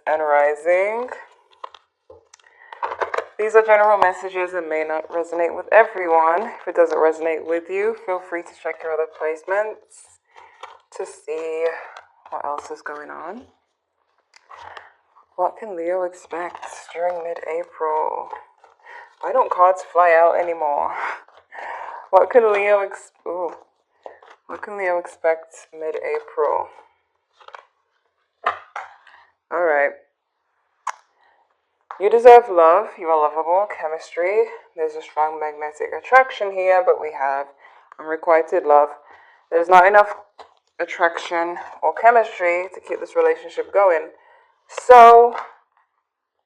and rising. These are general messages and may not resonate with everyone. If it doesn't resonate with you, feel free to check your other placements to see what else is going on. What can Leo expect during mid-April? Why don't cards fly out anymore? What can Leo expect mid-April? All right. You deserve love. You are lovable. Chemistry. There's a strong magnetic attraction here, but we have unrequited love. There's not enough attraction or chemistry to keep this relationship going. So,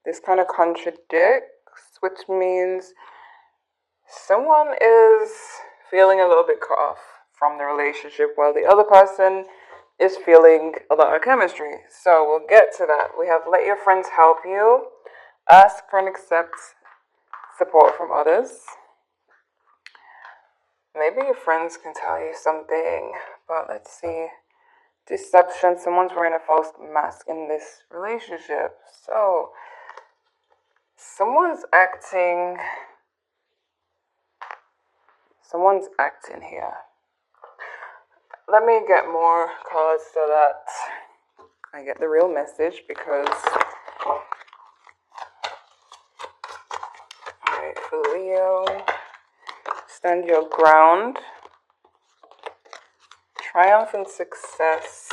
this kind of contradicts, which means someone is feeling a little bit cut off from the relationship while the other person is feeling a lot of chemistry. So, we'll get to that. We have let your friends help you. Ask for and accept support from others. Maybe your friends can tell you something, but let's see. Deception. Someone's wearing a false mask in this relationship. So, someone's acting here. Let me get more cards so that I get the real message, because alright, for Leo, stand your ground. Triumph and success.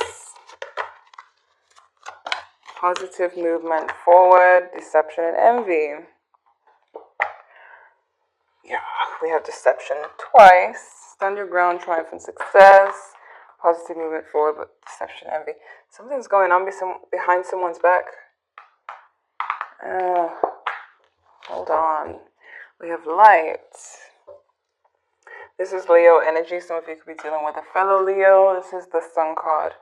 Positive movement forward. Deception and envy. Yeah, we have deception twice. Stand your ground, triumph and success. Positive movement forward, but deception and envy. Something's going on behind someone's back. Hold on. We have light. This is Leo energy. Some of you could be dealing with a fellow Leo. This is the Sun card.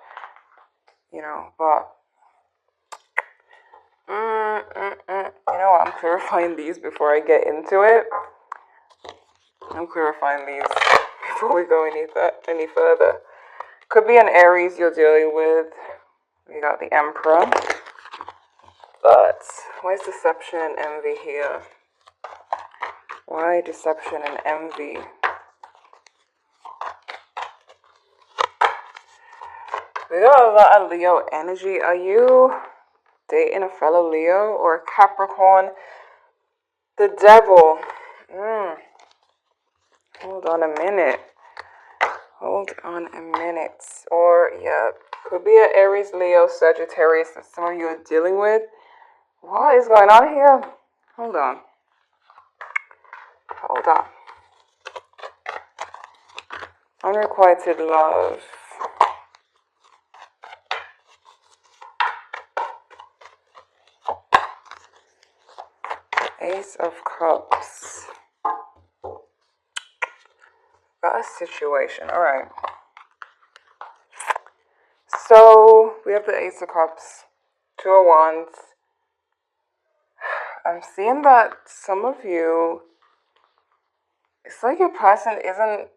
But you know what? I'm clarifying these before I get into it. I'm clarifying these before we go any further. Could be an Aries you're dealing with. We got the Emperor. But why is deception and envy here? Why deception and envy? We got a lot of Leo energy. Are you dating a fellow Leo or a Capricorn? The Devil. Hold on a minute. Or, yeah, could be an Aries, Leo, Sagittarius that some of you are dealing with. What is going on here? Hold on. Unrequited love. Ace of Cups. Got a situation. All right. So we have the Ace of Cups, Two of Wands. I'm seeing that some of you, it's like your person isn't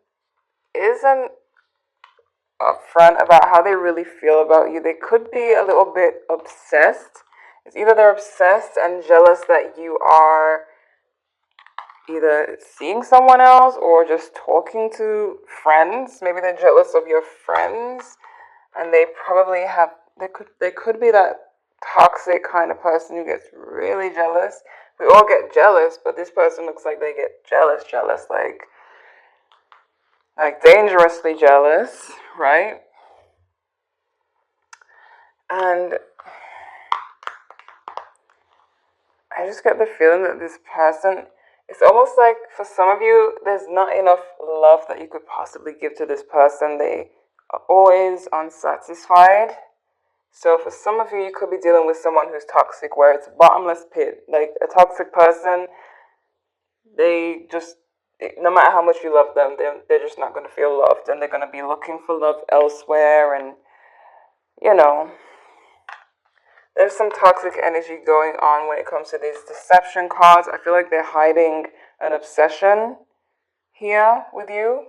upfront about how they really feel about you. They could be a little bit obsessed. It's either they're obsessed and jealous that you are either seeing someone else or just talking to friends. Maybe they're jealous of your friends, and they probably have, they could be that toxic kind of person who gets really jealous. We all get jealous, but this person looks like they get jealous, like dangerously jealous, right? And I just get the feeling that this person, it's almost like for some of you, there's not enough love that you could possibly give to this person. They are always unsatisfied. So for some of you, you could be dealing with someone who's toxic, where it's a bottomless pit. Like a toxic person, they just, no matter how much you love them, they're just not going to feel loved, and they're going to be looking for love elsewhere. And, there's some toxic energy going on when it comes to these deception cards. I feel like they're hiding an obsession here with you.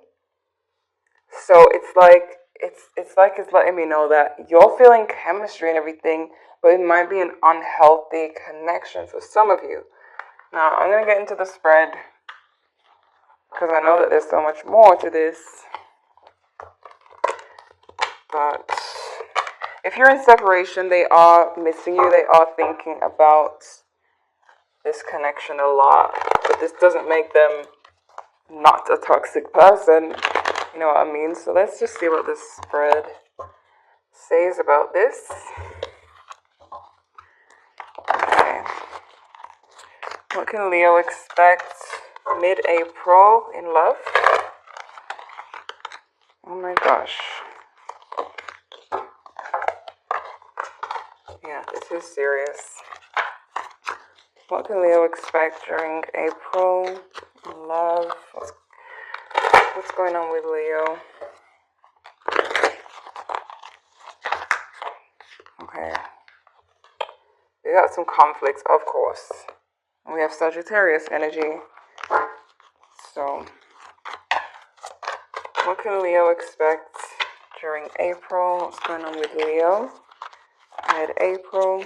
So it's like it's like it's letting me know that you're feeling chemistry and everything, but it might be an unhealthy connection for some of you. Now, I'm going to get into the spread because I know that there's so much more to this. But if you're in separation, they are missing you. They are thinking about this connection a lot. But this doesn't make them not a toxic person. You know what I mean? So let's just see what this spread says about this. Okay. What can Leo expect mid-April in love? Oh my gosh. Yeah, this is serious. What can Leo expect during April? Love. What's going on with Leo? Okay. We got some conflicts, of course. We have Sagittarius energy. So, what can Leo expect during April? What's going on with Leo? Mid-April.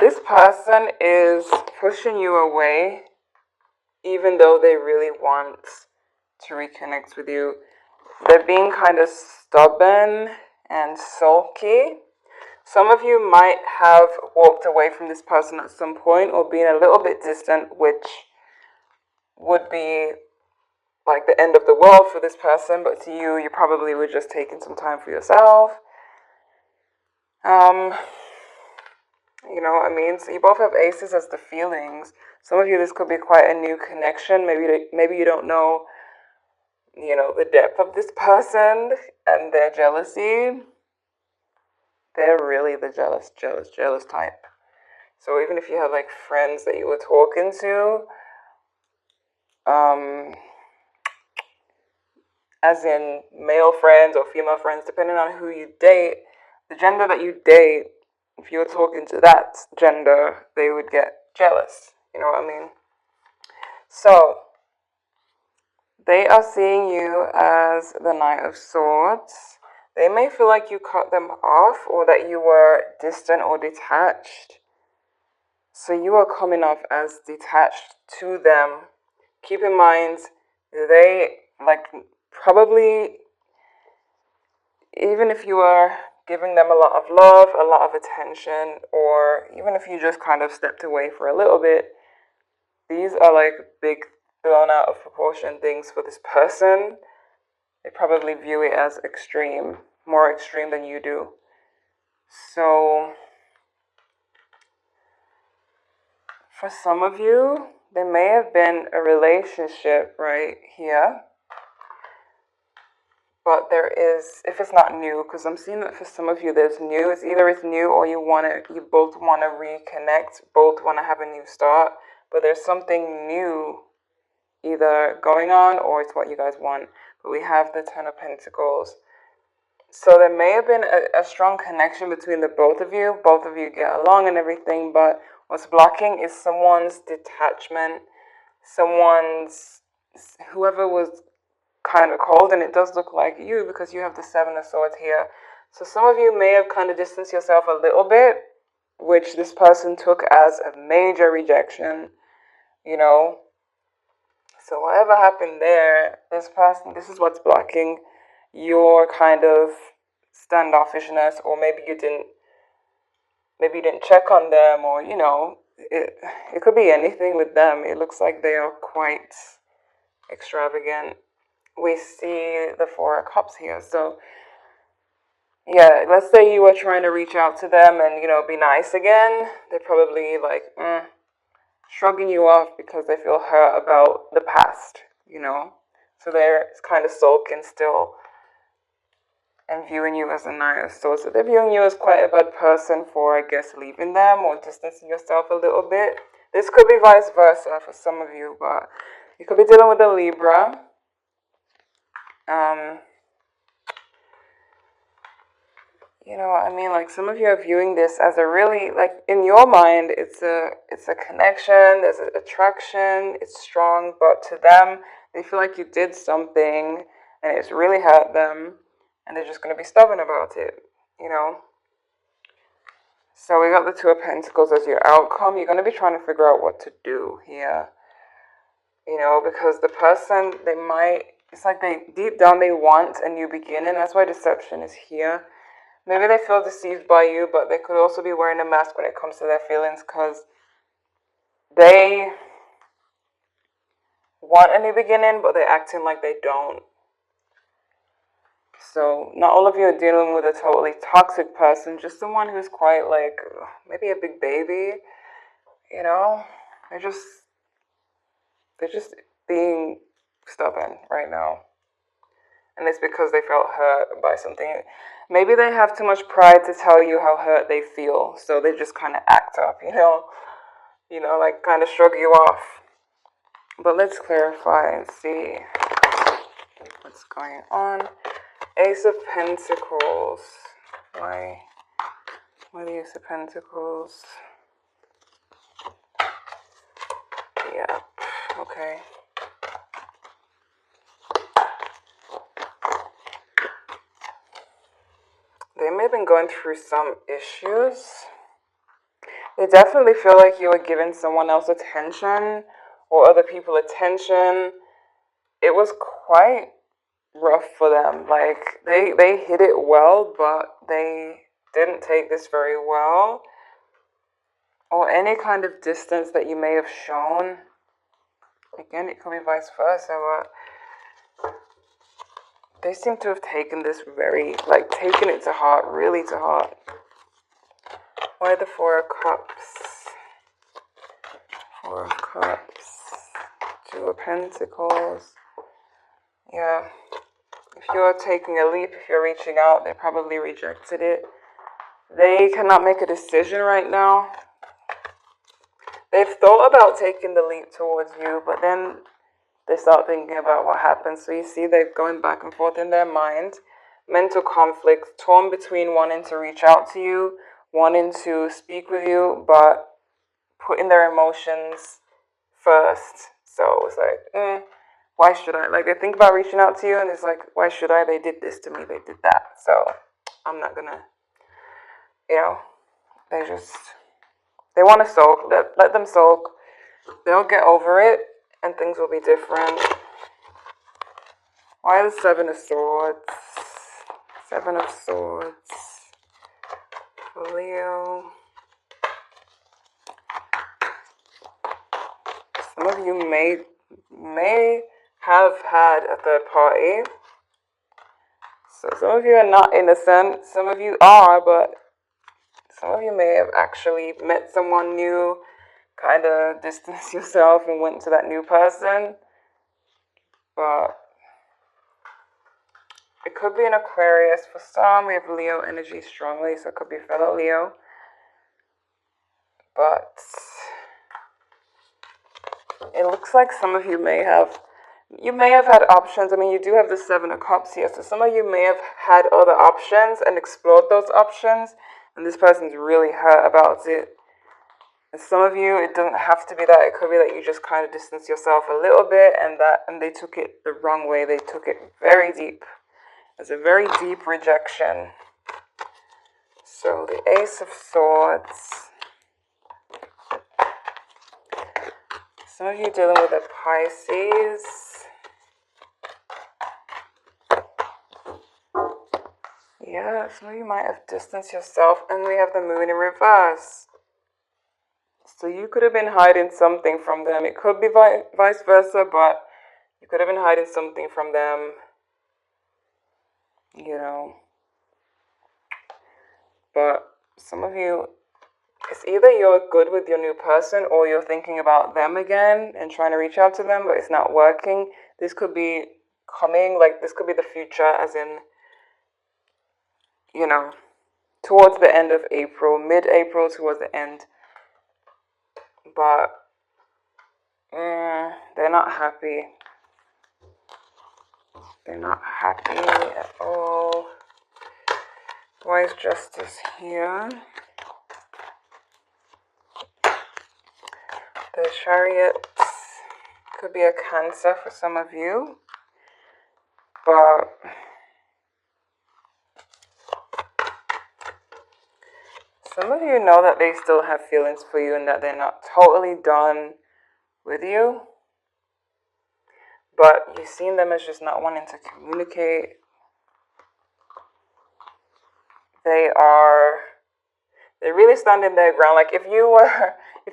This person is pushing you away, even though they really want to reconnect with you. They're being kind of stubborn and sulky. Some of you might have walked away from this person at some point or been a little bit distant, which would be like the end of the world for this person, but to you, you probably were just taking some time for yourself. You know what I mean? So you both have aces as the feelings. Some of you, this could be quite a new connection. Maybe you don't know, you know, the depth of this person and their jealousy. They're really the jealous type. So even if you have like friends that you were talking to, as in male friends or female friends, depending on who you date, the gender that you date, if you were talking to that gender, they would get jealous. You know what I mean? So, they are seeing you as the Knight of Swords. They may feel like you cut them off or that you were distant or detached. So you are coming off as detached to them. Keep in mind, they, like, probably, even if you are giving them a lot of love, a lot of attention, or even if you just kind of stepped away for a little bit, these are like big blown out of proportion things for this person. They probably view it as extreme, more extreme than you do. So, for some of you, there may have been a relationship right here. But there is, if it's not new, because I'm seeing that for some of you there's new. It's either it's new or you both want to reconnect, both want to have a new start. But there's something new either going on or it's what you guys want. But we have the Ten of Pentacles. So there may have been a strong connection between the both of you. Both of you get along and everything, but what's blocking is someone's detachment, whoever was kind of cold, and it does look like you because you have the Seven of Swords here. So some of you may have kind of distanced yourself a little bit, which this person took as a major rejection, you know. So whatever happened there, this is what's blocking your kind of standoffishness, or maybe you didn't check on them, or, you know, it could be anything with them. It looks like they are quite extravagant. We see the Four of Cups here. So, yeah, let's say you were trying to reach out to them and, you know, be nice again. They're probably like, shrugging you off because they feel hurt about the past, you know. So they're kind of sulking still and viewing you as a Knight of Swords. So they're viewing you as quite a bad person for, I guess, leaving them or distancing yourself a little bit. This could be vice versa for some of you, but you could be dealing with a Libra. You know what I mean? Like some of you are viewing this as a really, like in your mind, it's a connection, there's an attraction, it's strong, but to them, they feel like you did something and it's really hurt them and they're just going to be stubborn about it, you know? So we got the Two of Pentacles as your outcome. You're going to be trying to figure out what to do here, you know, because the person, they might, it's like they, deep down, they want a new beginning. That's why deception is here. Maybe they feel deceived by you, but they could also be wearing a mask when it comes to their feelings because they want a new beginning, but they're acting like they don't. So not all of you are dealing with a totally toxic person, just someone who's quite like, maybe a big baby, you know? They're just being stubborn right now. And it's because they felt hurt by something. Maybe they have too much pride to tell you how hurt they feel, so they just kind of act up, you know, like kind of shrug you off. But let's clarify and see what's going on. Ace of Pentacles. Why the Ace of Pentacles? Yeah, okay. They may have been going through some issues. They definitely feel like you were giving someone else attention or other people attention. It was quite rough for them. Like, they hit it well, but they didn't take this very well. Or any kind of distance that you may have shown. Again, it could be vice versa, but they seem to have taken this very, like, taken it to heart, really to heart. Why the Four of Cups? Four of Cups. Two of Pentacles. Yeah. If you're taking a leap, if you're reaching out, they probably rejected it. They cannot make a decision right now. They've thought about taking the leap towards you, but then they start thinking about what happens. So you see they're going back and forth in their mind. Mental conflict, torn between wanting to reach out to you, wanting to speak with you, but putting their emotions first. So it's like, why should I? Like, they think about reaching out to you, and it's like, why should I? They did this to me, they did that. So I'm not gonna, you know, they want to sulk. Let them sulk. They'll get over it, and things will be different. Why the Seven of Swords? Seven of Swords. Leo. Some of you may have had a third party. So some of you are not innocent. Some of you are, but some of you may have actually met someone new, kind of distanced yourself and went to that new person. But it could be an Aquarius. For some, we have Leo energy strongly, so it could be fellow Leo. But it looks like some of you may have had options. I mean, you do have the Seven of Cups here, so some of you may have had other options and explored those options, and this person's really hurt about it. And some of you, it doesn't have to be that. It could be that you just kind of distance yourself a little bit, and they took it the wrong way. They took it very deep. It's a very deep rejection. So the Ace of Swords. Some of you dealing with a Pisces. Yeah, some of you might have distanced yourself, and we have the Moon in reverse. So you could have been hiding something from them. It could be vice versa, but you could have been hiding something from them. You know. But some of you, it's either you're good with your new person or you're thinking about them again and trying to reach out to them, but it's not working. This could be coming, like this could be the future, as in, you know, towards the end of April, mid-April towards the end. But They're not happy. They're not happy at all. Why is justice here? The Chariot could be a Cancer for some of you, but some of you know that they still have feelings for you and that they're not totally done with you, but you've seen them as just not wanting to communicate. They're really standing their ground. Like if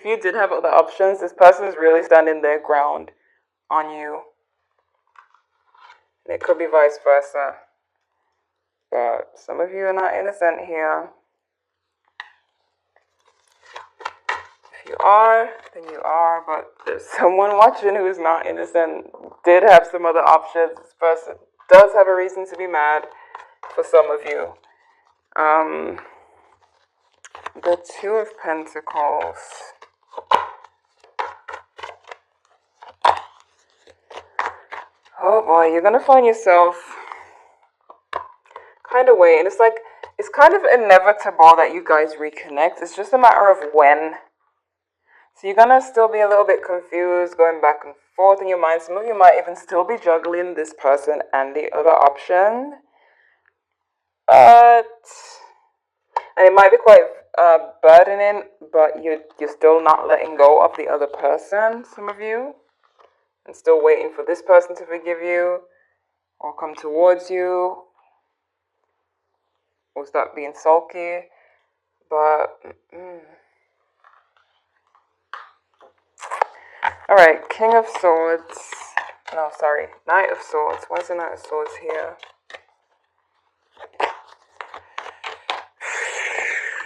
you did have other options, this person is really standing their ground on you. And it could be vice versa. But some of you are not innocent here. If you are, then you are. But there's someone watching who is not innocent, did have some other options. This person does have a reason to be mad for some of you. The Two of Pentacles. Oh boy, you're gonna find yourself kind of waiting. It's kind of inevitable that you guys reconnect. It's just a matter of when. So you're gonna still be a little bit confused, going back and forth in your mind. Some of you might even still be juggling this person and the other option. And it might be quite burdening, but you're still not letting go of the other person, some of you, and still waiting for this person to forgive you or come towards you or stop being sulky. But all right, King of Swords. No, sorry, Knight of Swords. Why is the Knight of Swords here?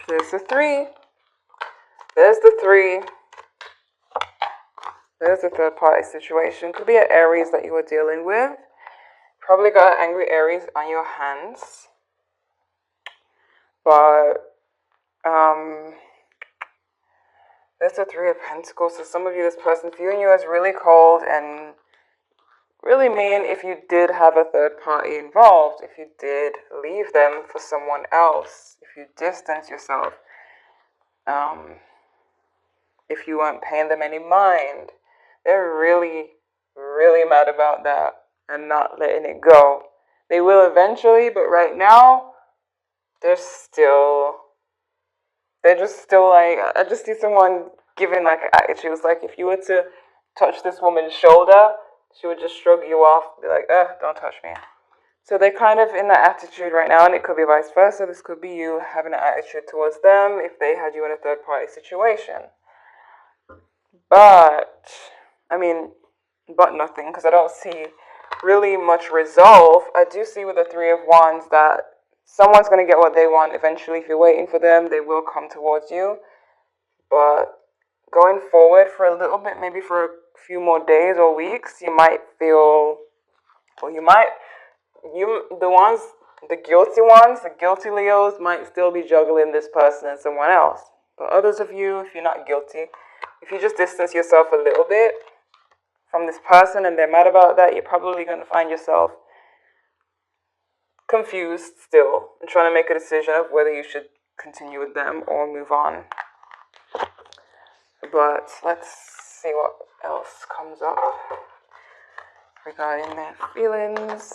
There's the 3. There's the 3. There's a third party situation. Could be an Aries that you were dealing with. Probably got an angry Aries on your hands. But there's the 3 of Pentacles. So some of you, this person viewing you as really cold and really mean if you did have a third party involved, if you did leave them for someone else, if you distance yourself, if you weren't paying them any mind. They're really, really mad about that and not letting it go. They will eventually, but right now, they're just still like, I just see someone giving like attitudes. Like if you were to touch this woman's shoulder, she would just shrug you off, be like, don't touch me. So they're kind of in that attitude right now, and it could be vice versa. This could be you having an attitude towards them if they had you in a third party situation. But nothing, because I don't see really much resolve. I do see with the 3 of Wands that someone's going to get what they want eventually. If you're waiting for them, they will come towards you. But going forward for a little bit, maybe for a few more days or weeks, you might feel, or the guilty Leos might still be juggling this person and someone else. But others of you, if you're not guilty, if you just distance yourself a little bit from this person and they're mad about that, you're probably going to find yourself confused still and trying to make a decision of whether you should continue with them or move on. But let's see what else comes up regarding their feelings.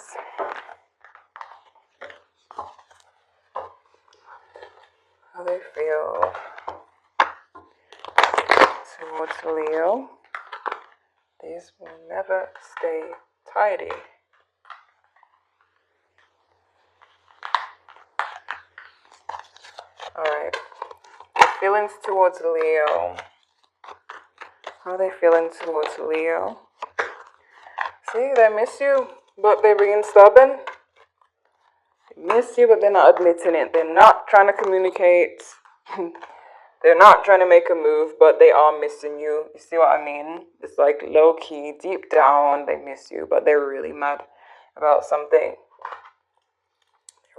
How they feel towards Leo. These will never stay tidy. Alright. Feelings towards Leo. How are they feeling towards Leo? See, they miss you, but they're being stubborn. They miss you, but they're not admitting it. They're not trying to communicate. They're not trying to make a move, but they are missing you. You see what I mean? It's like low-key, deep down, they miss you, but they're really mad about something.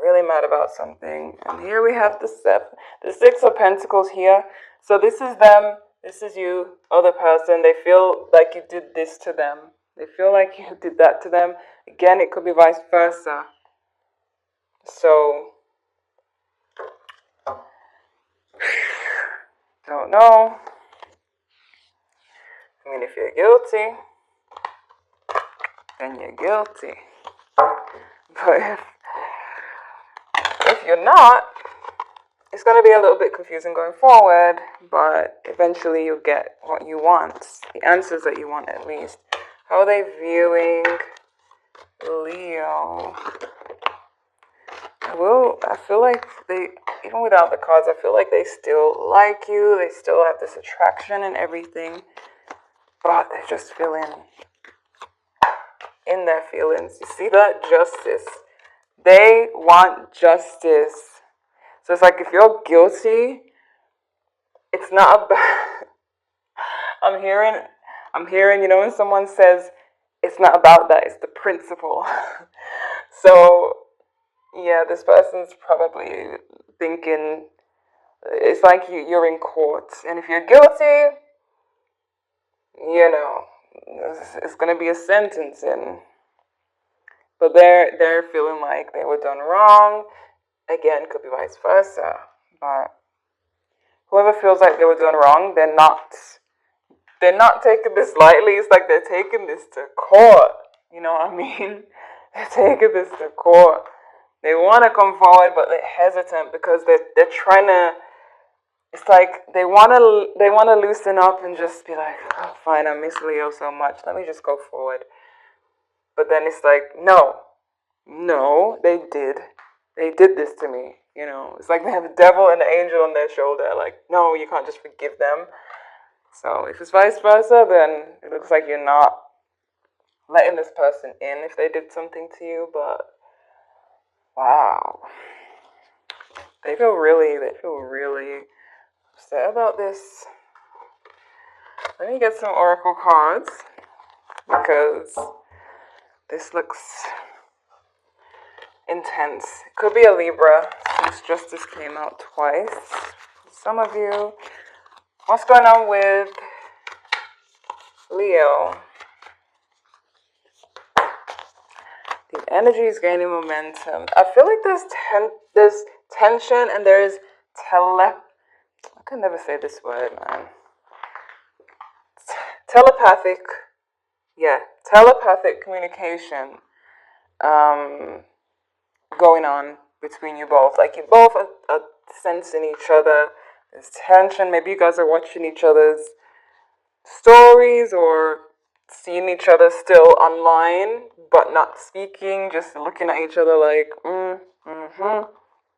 Really mad about something. And here we have the 6 of Pentacles here. So this is them. This is you, other person. They feel like you did this to them. They feel like you did that to them. Again, it could be vice versa. So, don't know. I mean, if you're guilty, then you're guilty. But if you're not, it's going to be a little bit confusing going forward, but eventually you'll get what you want, the answers that you want at least. How are they viewing Leo? I feel like they, even without the cards, I feel like they still like you. They still have this attraction and everything, but they're just feeling in their feelings. You see that? Justice. They want justice. So it's like if you're guilty, it's not about, I'm hearing, you know, when someone says it's not about that, it's the principle. So, yeah, this person's probably thinking, it's like you're in court, and if you're guilty, you know, it's going to be a sentencing. But they're feeling like they were done wrong. Again, could be vice versa. But whoever feels like they were done wrong, they're not taking this lightly. It's like they're taking this to court. You know what I mean? They're taking this to court. They want to come forward, but they're hesitant because they're trying to. It's like they want to loosen up and just be like, oh, fine, I miss Leo so much. Let me just go forward. But then it's like, no, they did this to me. You know, it's like they have a devil and an angel on their shoulder. Like, no, you can't just forgive them. So if it's vice versa, then it looks like you're not letting this person in if they did something to you. But wow, they feel really upset about this. Let me get some oracle cards because this looks intense. It could be a Libra since justice came out twice. Some of you, what's going on with Leo? The energy is gaining momentum. I feel like there's tension and there is I can never say this word, man. Telepathic communication going on between you both. Like you both are sensing each other. There's tension. Maybe you guys are watching each other's stories or seeing each other still online, but not speaking, just looking at each other like,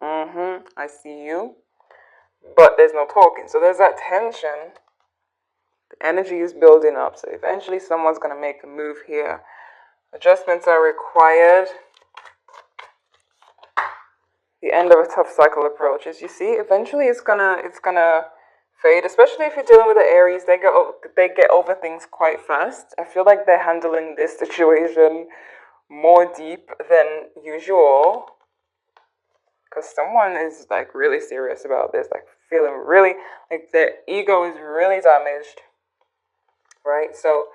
I see you. But there's no talking. So there's that tension. The energy is building up. So eventually someone's going to make a move here. Adjustments are required. The end of a tough cycle approaches. You see, eventually it's gonna fade. Especially if you're dealing with the Aries, they get over things quite fast. I feel like they're handling this situation more deep than usual. Because someone is like really serious about this, like feeling really like their ego is really damaged, right? So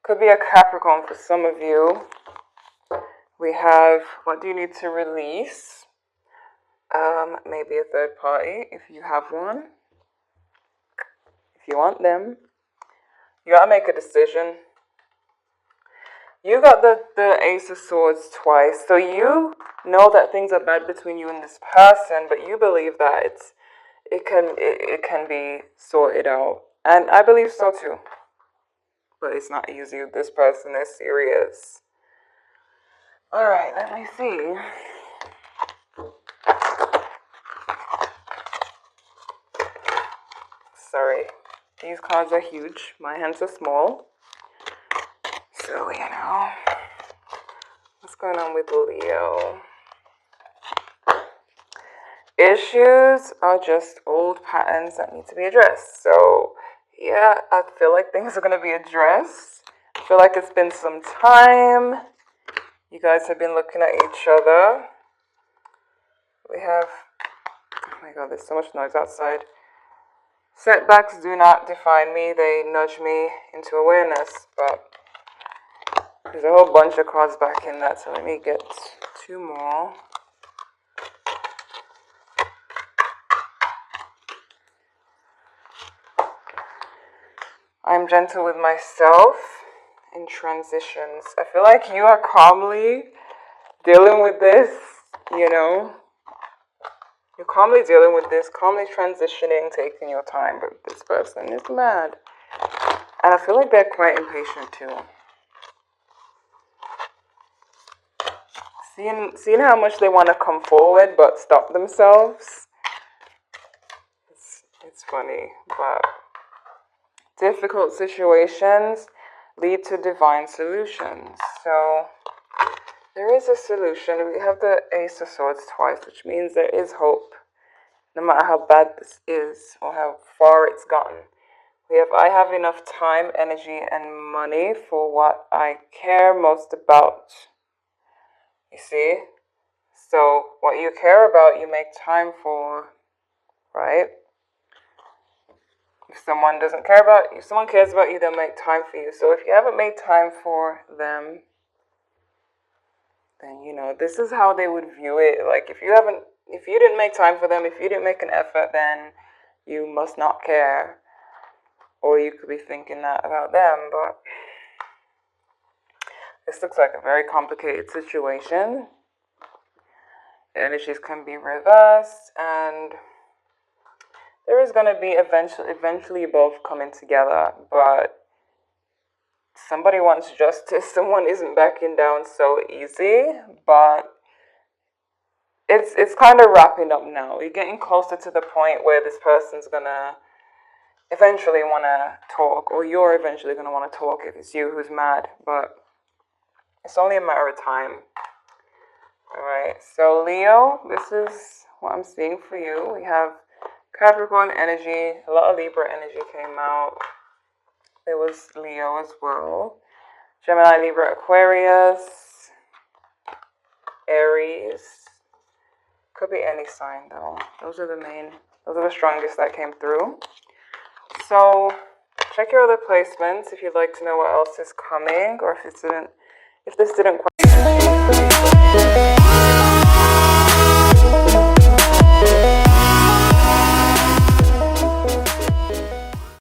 could be a Capricorn for some of you. We have, what do you need to release? Maybe a third party if you have one. If you want them, you gotta make a decision. You got the Ace of Swords twice, so you know that things are bad between you and this person, but you believe that it can be sorted out, and I believe so too. But it's not easy. This person is serious. All right, let me see. Sorry, these cards are huge. My hands are small, so you know. What's going on with Leo? Issues are just old patterns that need to be addressed. So, yeah, I feel like things are going to be addressed. I feel like it's been some time. You guys have been looking at each other. We have, oh my god, there's so much noise outside. Setbacks do not define me, they nudge me into awareness, but there's a whole bunch of cards back in that, so let me get 2 more. I'm gentle with myself in transitions. I feel like you are calmly dealing with this, you know. You're calmly dealing with this, calmly transitioning, taking your time, but this person is mad. And I feel like they're quite impatient too. Seeing how much they want to come forward but stop themselves. It's funny, but difficult situations lead to divine solutions. So there is a solution. We have the Ace of Swords twice, which means there is hope. No matter how bad this is or how far it's gotten. I have enough time, energy, and money for what I care most about. You see? So what you care about, you make time for, right? If someone doesn't care about you, if someone cares about you, they'll make time for you. So if you haven't made time for them, then, you know, this is how they would view it. Like, if you didn't make time for them, if you didn't make an effort, then you must not care. Or you could be thinking that about them, but this looks like a very complicated situation. The energies can be reversed, and there is going to be eventually both coming together, but somebody wants justice. Someone isn't backing down so easy, but it's kind of wrapping up now. You're getting closer to the point where this person's going to eventually want to talk, or you're eventually going to want to talk if it's you who's mad, but it's only a matter of time. Alright, so Leo, this is what I'm seeing for you. We have Capricorn energy, a lot of Libra energy came out. There was Leo as well. Gemini, Libra, Aquarius, Aries. Could be any sign though. Those are the strongest that came through. So check your other placements if you'd like to know what else is coming, or if this didn't quite